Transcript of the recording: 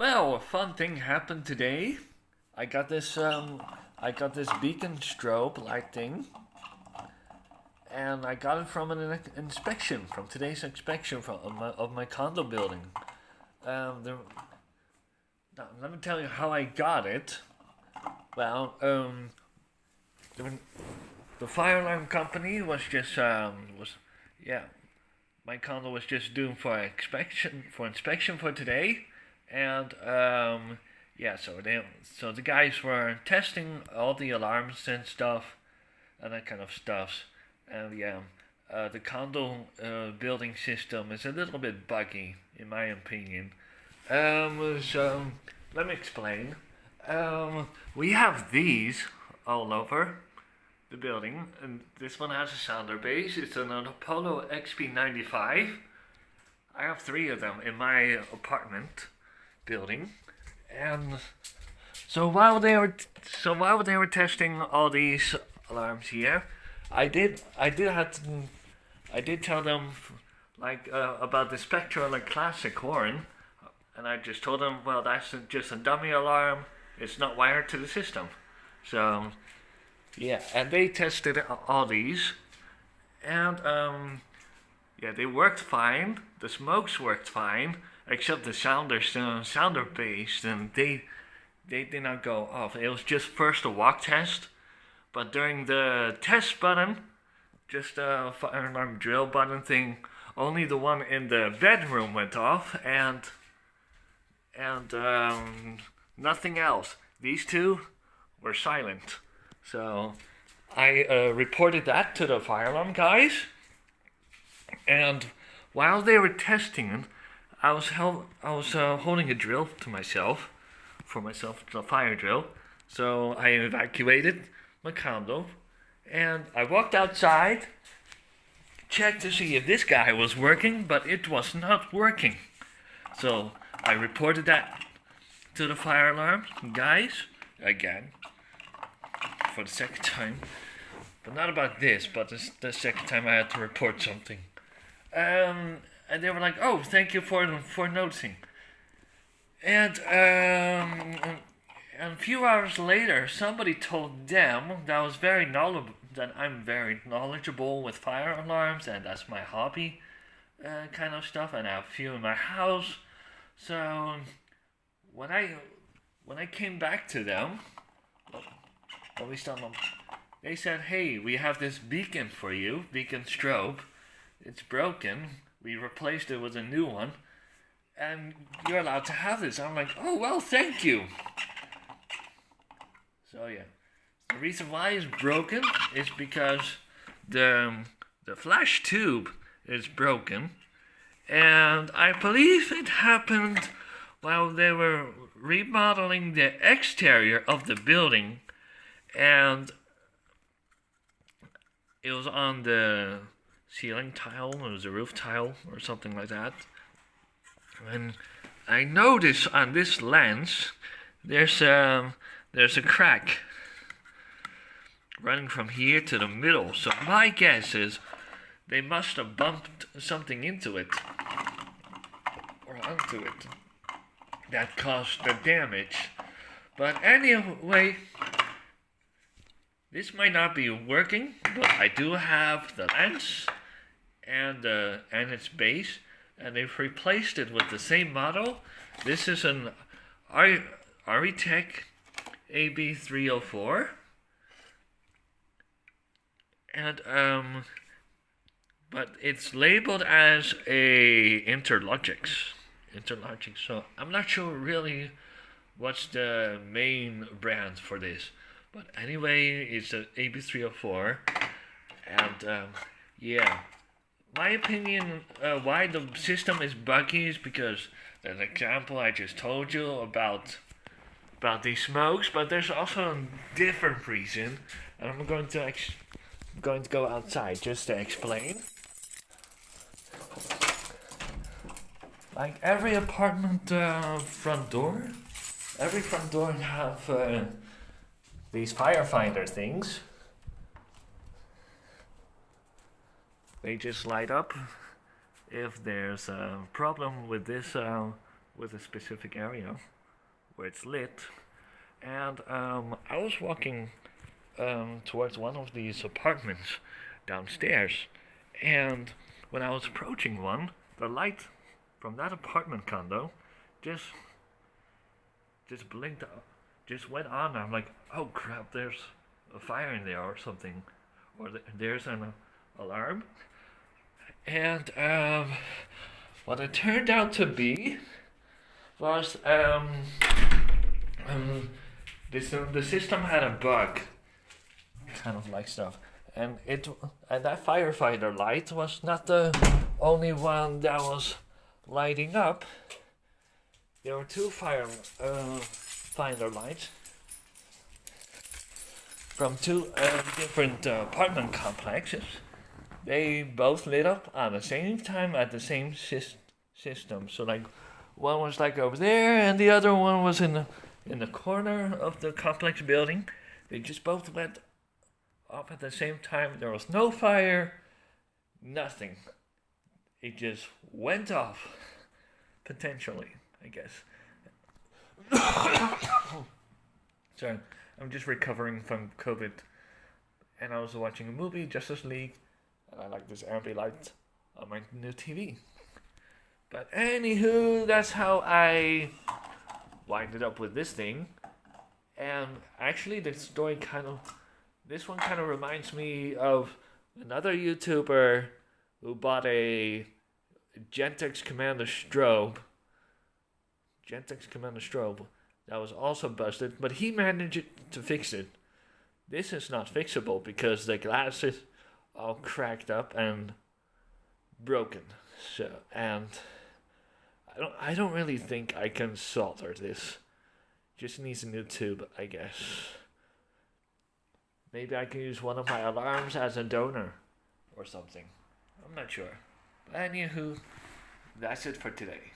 Well, a fun thing happened today. I got this beacon strobe light thing, and I got it from an inspection, from today's inspection of my condo building. Now, let me tell you how I got it. Well, the fire alarm company was just my condo was just due for inspection for today, and so the guys were testing all the alarms and stuff, and that kind of stuff, and the condo building system is a little bit buggy in my opinion. So let me explain. We have these all over the building, and this one has a sounder base. It's an Apollo XP95. I have 3 of them in my apartment building, and so while they were testing all these alarms here, I did tell them about the Spectral Classic horn, and I just told them, well, that's just a dummy alarm. It's not wired to the system. So yeah, and they tested all these, and they worked fine. The smokes worked fine, except the sounder base, and they did not go off. It was just first a walk test, but during the test button, just a fire alarm drill button thing, only the one in the bedroom went off, and nothing else. These 2 were silent. So I reported that to the fire alarm guys, and while they were testing, I was holding a drill to myself, the fire drill. So I evacuated my condo, and I walked outside, checked to see if this guy was working, but it was not working. So I reported that to the fire alarm guys again, for the second time, but not about this, but the second time I had to report something. And they were like, "Oh, thank you for noticing." And a few hours later, somebody told them that I'm very knowledgeable with fire alarms, and that's my hobby, kind of stuff. And I have a few in my house. So when I came back to them, they said, "Hey, we have this beacon for you, beacon strobe. It's broken. We replaced it with a new one, and you're allowed to have this." I'm like, "Oh, well, thank you." So yeah, the reason why it's broken is because the flash tube is broken, and I believe it happened while they were remodeling the exterior of the building, and it was on the ceiling tile, it was a roof tile or something like that. And I noticed on this lens there's a crack running from here to the middle. So my guess is they must have bumped something into it or onto it that caused the damage. But anyway, this might not be working, but I do have the lens and its base, and they've replaced it with the same model. This is an Aritech AB304, and but it's labeled as a Interlogix. So I'm not sure really what's the main brand for this. But anyway, it's an AB304, and my opinion why the system is buggy is because there's an example I just told you about these smokes, but there's also a different reason, and I'm going to go outside just to explain. Like every apartment front door have these firefinder things. They just light up if there's a problem with this with a specific area where it's lit. And I was walking towards one of these apartments downstairs, and when I was approaching one, the light from that apartment condo just blinked up, just went on. I'm like, oh crap, there's a fire in there or something, or there's an alarm. And what it turned out to be was the system had a bug, kind of like stuff, and that firefighter light was not the only one that was lighting up. There were two finder lights from two different apartment complexes. They both lit up at the same time at the same system. So like, one was like over there, and the other one was in the corner of the complex building. They just both lit up at the same time. There was no fire, nothing. It just went off, potentially, I guess. Sorry, I'm just recovering from COVID, and I was watching a movie, Justice League, and I like this ambient light on my new TV. But anywho, that's how I winded up with this thing. And actually, this one kind of reminds me of another YouTuber who bought a Gentex Commander strobe. That was also busted, but he managed to fix it. This is not fixable because the glass is all cracked up and broken. So, and I don't really think I can solder this. Just needs a new tube, I guess. Maybe I can use one of my alarms as a donor or something. I'm not sure. But anywho, that's it for today.